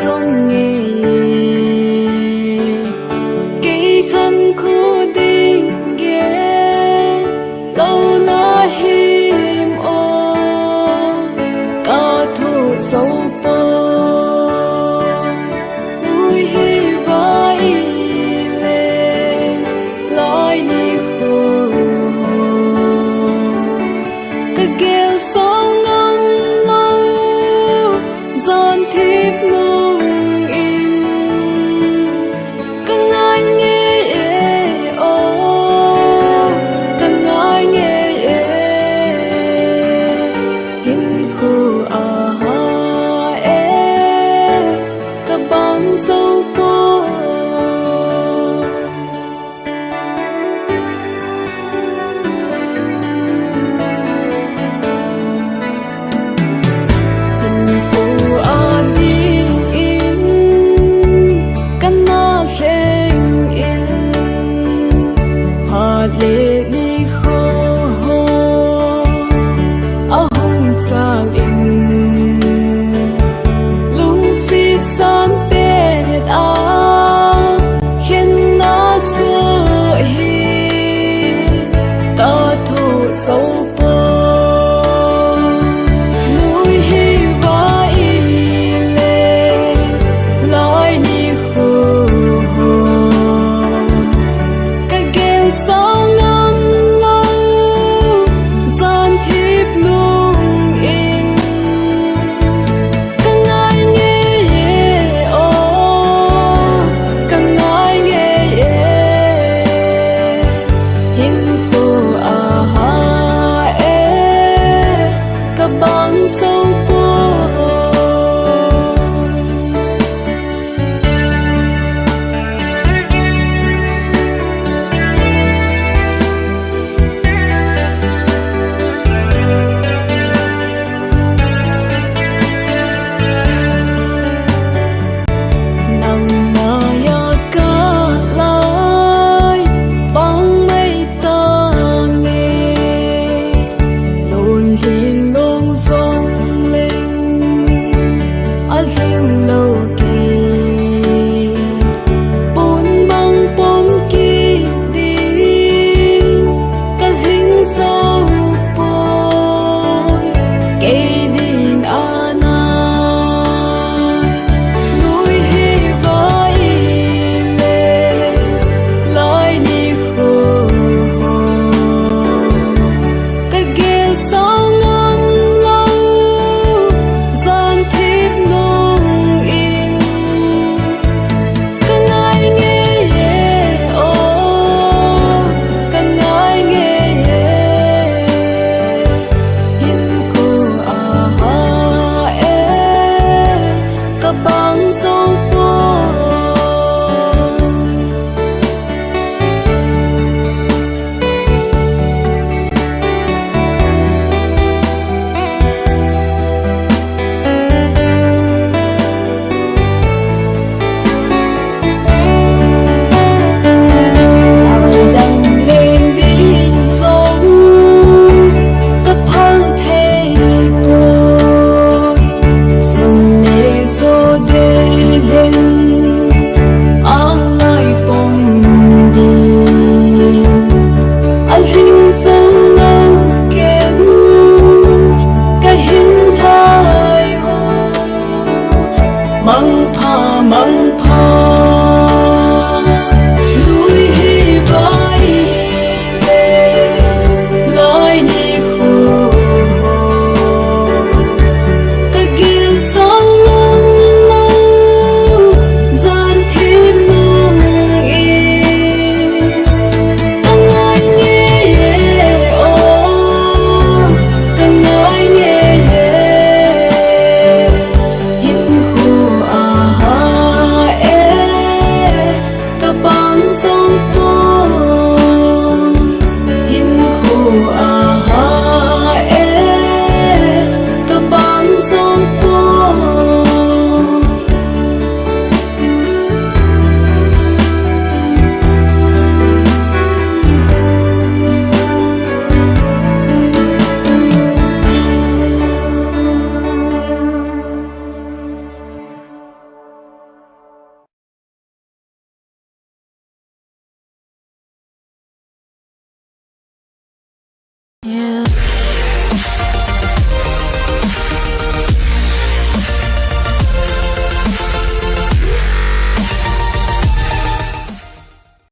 trong nghe kỳ khăn khu đình ghé lâu na hiểm ô ca thu sâu bồi núi hi vai lên lối đi khô cái ghé sâu ngâm lâu giòn thiếp nung in càng ai nghe ô càng ai nghe hình khu các bóng dấu bôi hình khu in căn na lên in hà lệ đi khô áo hồng cha in lung xịt san tết khiến nó sửa hi ca thu sâu bồi núi hi vai lên lối đi khô cái ghé sao ngâm lâu giòn thiếp nung in càng ai nghe ô càng ai nghe hình khu các bóng sâu bôi nắng maya ca lai bóng mây ta nghe lùn hiền lông rong linh linh lâu kỳ bốn băng bốn kỳ đi các hình sâu bôi cây đình an núi hi vai lên lối đi khô cái ghé sao ngâm lâu giòn thiếp nung in càng ai nghe ô càng ai nghe hình khu các bóng dấu bôi đăng lên đỉnh sông các phăng thế bôi chung nề số đê lên ang lại bông đi hình dấu lâu kém cái hình hai hồ măng pha